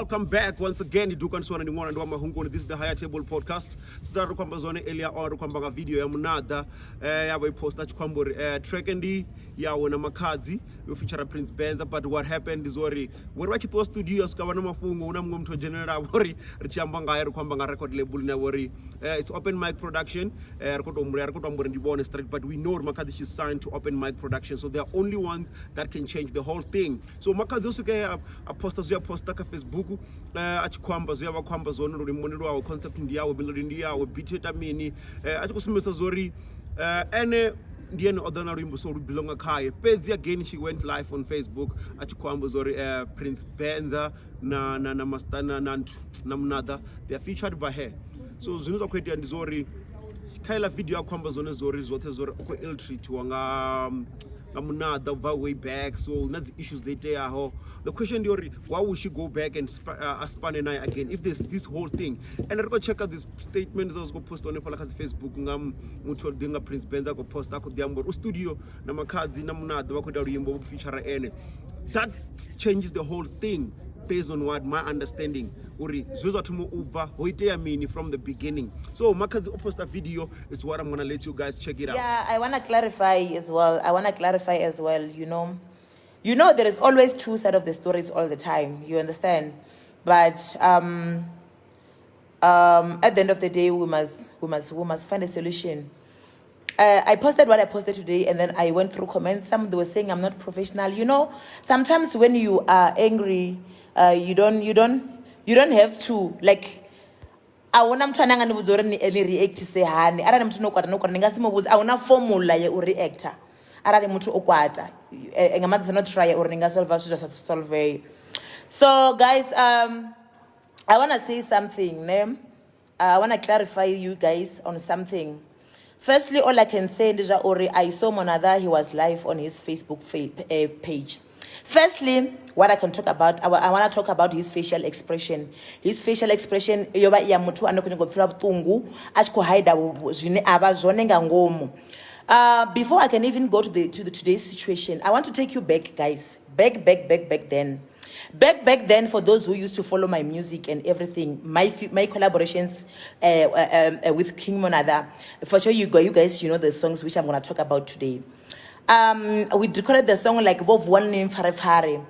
welcome back once again. This is the Higher Table Podcast. Start kwamba zone earlier on kwamba video ya Monada yabo iposta kwamba track ndi yawo na Makhadzi yo feature Prince Benza, but what happened is wari wachitwa studios kawana mafungo una mntu general wari richamba ngayo kwamba nga record label na wari it's open mic production record ombore ndi bonus straight, but we know Makhadzi is signed to open mic production, so they are only ones that can change the whole thing. So Makhadzi usuke posta ka Facebook achikwamba zoya bakwamba zone uri monero wa concept ndi yawo melody ndi yawo beat etamini achikusumisa zori ene ndiye odana rimbo so belonga khaya pezi again. She went live on Facebook achikwamba zori Prince Benza na Mastana na Monada, they are featured by her. So zinuza kweti ndizori kaila video akwamba zone zori zote zori ko ill treat wanga Monada way back, so that's the issues they tell her. The question is, why would she go back and span and I again if there's this whole thing? And I go check out these statements I was going to post on Facebook. Mutual dinga Prince Benza go post ako diambo studio na Makhadzi na Monada wako darimbo feature ene. That changes the whole thing based on what my understanding uri zoza tumu uva hoitea mini from the beginning. So Makhadzi post a video is what I'm gonna let you guys check it out. Yeah, I wanna clarify as well. You know there is always two sides of the stories all the time. You understand? But at the end of the day, we must find a solution. I posted what I posted today, and then I went through comments. Some they were saying I'm not professional. You know, sometimes when you are angry, you don't have to like. I want to trying to react to say hani. I don't know what I want formula ya reactor. I don't know what I not try or solve. So guys, I want to say something. I want to clarify you guys on something. Firstly, all I can say is that I saw Monada, he was live on his Facebook page. Firstly, what I can talk about, I want to talk about his facial expression. His facial expression, yoba ya mutu anokunye gofira butungu, ashko haida zine abazonenga ngomu. Before I can even go to today's situation, I want to take you back, guys. Back then. Back then, for those who used to follow my music and everything, my collaborations with King Monada, for sure you guys, you know the songs which I'm going to talk about today. We recorded the song like Bo One Name Farefare,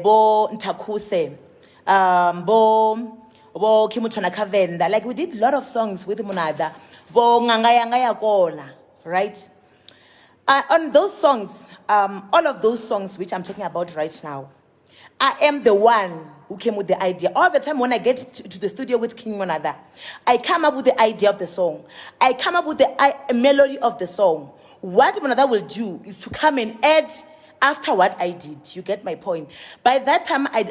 Bo Ntakuse, Bo Kimutana Venda. Like we did a lot of songs with Monada, Bo Ngangaya Kona, right? On those songs, all of those songs which I'm talking about right now, I am the one who came with the idea. All the time when I get to the studio with King Monada, I come up with the idea of the song. I come up with the melody of the song. What Monada will do is to come and add after what I did. You get my point. By that time, I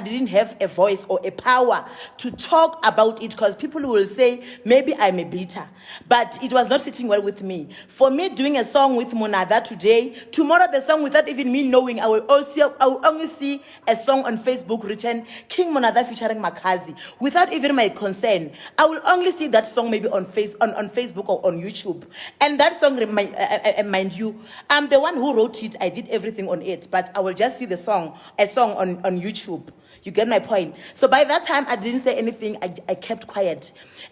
didn't have a voice or a power to talk about it, because people will say maybe I'm a bitter, but it was not sitting well with me. For me, doing a song with Monada today, tomorrow the song without even me knowing, I will only see a song on Facebook written King Monada featuring Makhadzi without even my consent. I will only see that song maybe on Facebook or on YouTube. And that song, mind you, I'm the one who wrote it. I did everything on it, but I will just see a song on YouTube. You get my point? So by that time, I didn't say anything. I kept quiet.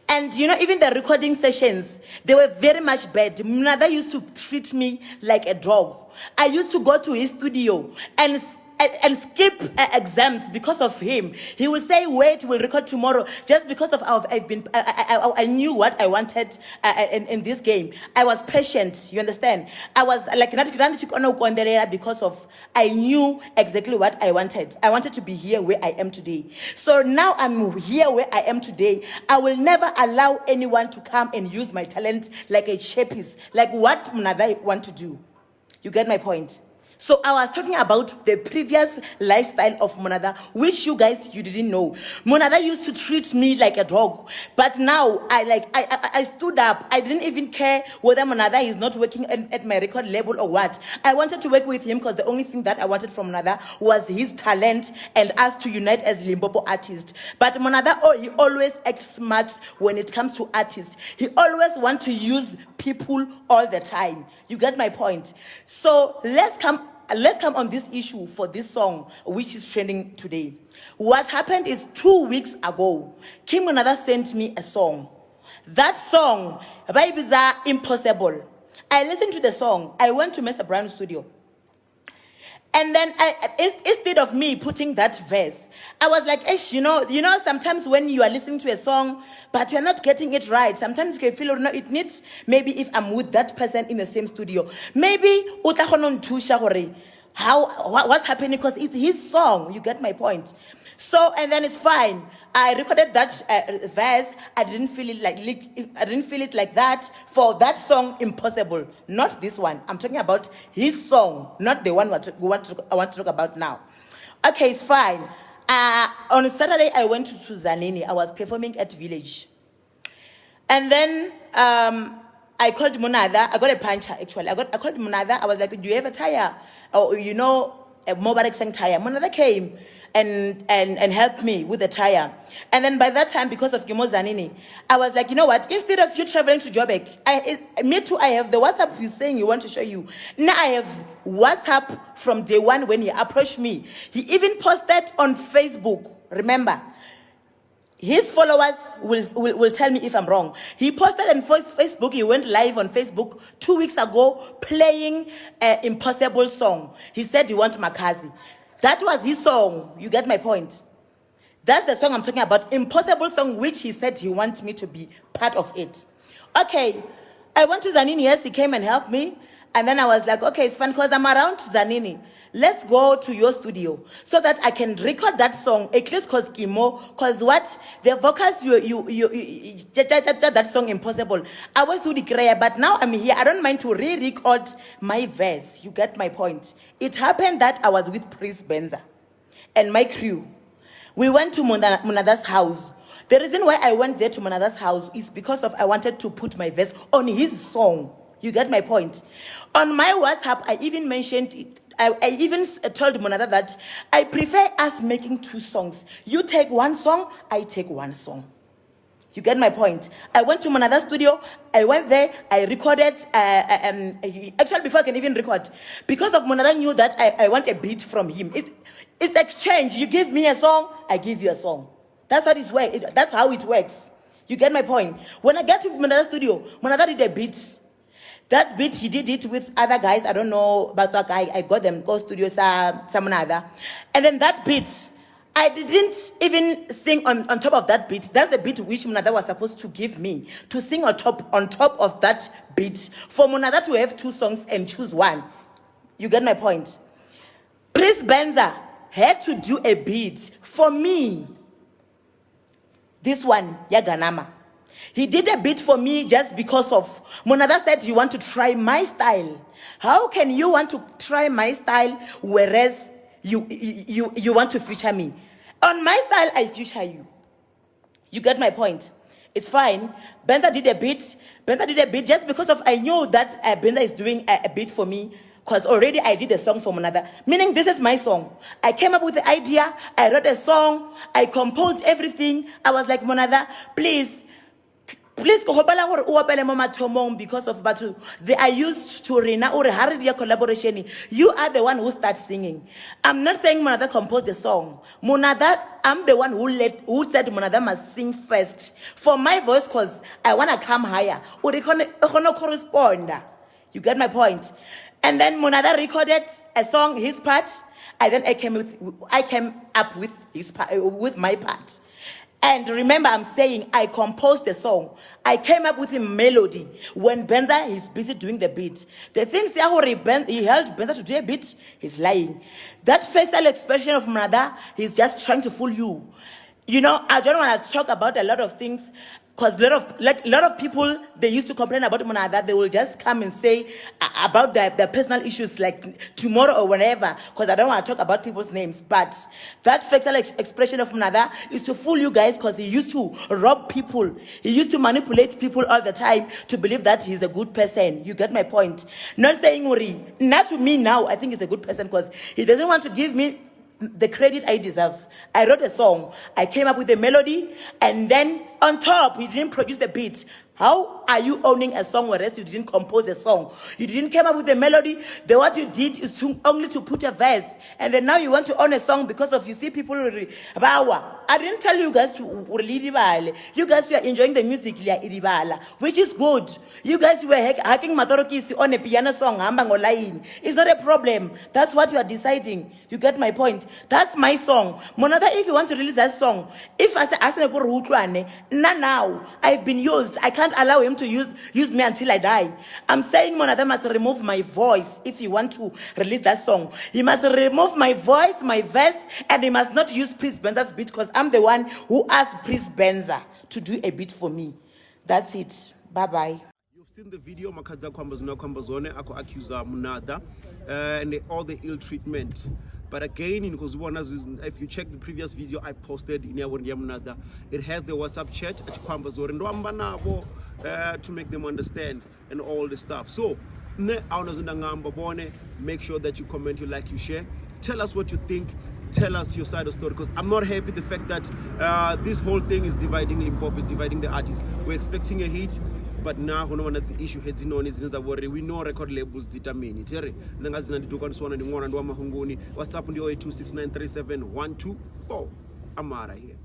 And you know, even the recording sessions, they were very much bad. Monada used to treat me like a dog. I used to go to his studio and skip exams because of him. He will say, wait, we'll record tomorrow. Just because of I knew what I wanted in this game. I was patient, you understand? I was like, because of, I knew exactly what I wanted. I wanted to be here where I am today. So now I'm here where I am today. I will never allow anyone to come and use my talent like a showpiece, like what Monada want to do. You get my point? So I was talking about the previous lifestyle of Monada, which you didn't know. Monada used to treat me like a dog, but now I stood up. I didn't even care whether Monada is not working at my record label or what. I wanted to work with him because the only thing that I wanted from Monada was his talent and us to unite as Limpopo artists. But Monada, he always acts smart when it comes to artists. He always wants to use people all the time. You get my point? So let's come let's come on this issue for this song, which is trending today. What happened is 2 weeks ago, King Monada sent me a song. That song, Vibes Are Impossible. I listened to the song. I went to Mr. Brown's studio. And then instead of me putting that verse, I was like, you know, sometimes when you are listening to a song, but you're not getting it right, sometimes you can feel, no, it needs, maybe if I'm with that person in the same studio, maybe what's happening, because it's his song, you get my point. So, and then it's fine. I recorded that verse. I didn't feel it like that for that song, Impossible. Not this one. I'm talking about his song, not the one I want to talk about now. Okay, it's fine. On Saturday, I went to Zanini. I was performing at Village. And then I called Monada. I got a puncher, actually. I called Monada. I was like, do you have a tire? Or, you know, a mobile sang tire. Monada came and helped me with the tire. And then by that time, because of Kimo Zanini, I was like, you know what? Instead of you traveling to Joburg, me too, I have the WhatsApp he's saying you want to show you. Now I have WhatsApp from day one when he approached me. He even posted on Facebook, remember. His followers will tell me if I'm wrong. He posted on Facebook, he went live on Facebook 2 weeks ago playing an Impossible song. He said he wants Makhadzi. That was his song. You get my point? That's the song I'm talking about. Impossible song, which he said he wants me to be part of it. Okay. I went to Zanini. Yes, he came and helped me. And then I was like, okay, it's fun because I'm around Zanini. Let's go to your studio so that I can record that song. At least cause Kimo, cause what? The vocals, that song Impossible. I was with the prayer, but now I'm here. I don't mind to re-record my verse. You get my point. It happened that I was with Prince Benza and my crew. We went to Monada's house. The reason why I went there to Monada's house is because of I wanted to put my verse on his song. You get my point? On my WhatsApp, I even mentioned it. I even told Monada that I prefer us making 2 songs. You take 1 song, I take 1 song. You get my point? I went to Monada's studio. I went there. I recorded. Actually, before I can even record, because of Monada knew that I want a beat from him. It's exchange. You give me a song, I give you a song. That's what it's way. That's how it works. You get my point? When I get to Monada's studio, Monada did a beat. That beat, he did it with other guys. I don't know about that guy. I got them, go studio, some other. And then that beat, I didn't even sing on top of that beat. That's the beat which Monada was supposed to give me, to sing on top of that beat. For Monada to have 2 songs and choose 1. You get my point? Prince Benza had to do a beat for me. This one, Ganama. He did a beat for me just because of Monada said you want to try my style. How can you want to try my style whereas you want to feature me? On my style, I feature you. You get my point? It's fine. Benza did a beat. Benza did a beat just because of I knew that Benza is doing a beat for me. Because already I did a song for Monada. Meaning this is my song. I came up with the idea. I wrote a song. I composed everything. I was like, Monada, please because of battle they are used to rena or hard collaboration. You are the one who starts singing. I'm not saying Monada composed the song. Monada, I'm the one who said Monada must sing first for my voice because I want to come higher. Or they correspond. You get my point? And then Monada recorded a song, his part, and then I came up with his part, with my part. And remember, I'm saying I composed the song. I came up with a melody. When Benza is busy doing the beat, the things he held Benza to do a beat, he's lying. That facial expression of Monada, he's just trying to fool you. You know, I don't want to talk about a lot of things. Because a lot of people, they used to complain about Monada. They will just come and say about their personal issues like tomorrow or whenever. Because I don't want to talk about people's names. But that facial expression of Monada is to fool you guys because he used to rob people. He used to manipulate people all the time to believe that he's a good person. You get my point? Not saying Uri. Not to me now, I think he's a good person because he doesn't want to give me the credit I deserve. I wrote a song. I came up with a melody, and then on top, he didn't produce the beat. How are you owning a song whereas you didn't compose a song? You didn't come up with a melody. What you did is only to put a verse. And then now you want to own a song because of you see people. I didn't tell you guys to really. You guys were enjoying the music, which is good. You guys were hacking Matorokisi on a piano song. It's not a problem. That's what you are deciding. You get my point. That's my song. Monada, if you want to release that song, if I say now I've been used, I can't allow him to use me until I die. I'm saying Monada must remove my voice if he want to release that song. He must remove my voice, my verse, and he must not use Prince Benza's beat because I'm the one who asked Prince Benza to do a beat for me. That's it. Bye-bye. You've seen the video, Makhadzi kwambazone ako accuser Monada and all the ill treatment. But again, because if you check the previous video I posted in Monada, it has the WhatsApp chat to make them understand and all the stuff. So, make sure that you comment, you like, you share. Tell us what you think. Tell us your side of the story, because I'm not happy with the fact that this whole thing is dividing Limpopo, is dividing the artists. We're expecting a hit, but now the issue heads in on is we know record labels determine it. WhatsApp on the 0826937124. Amara here.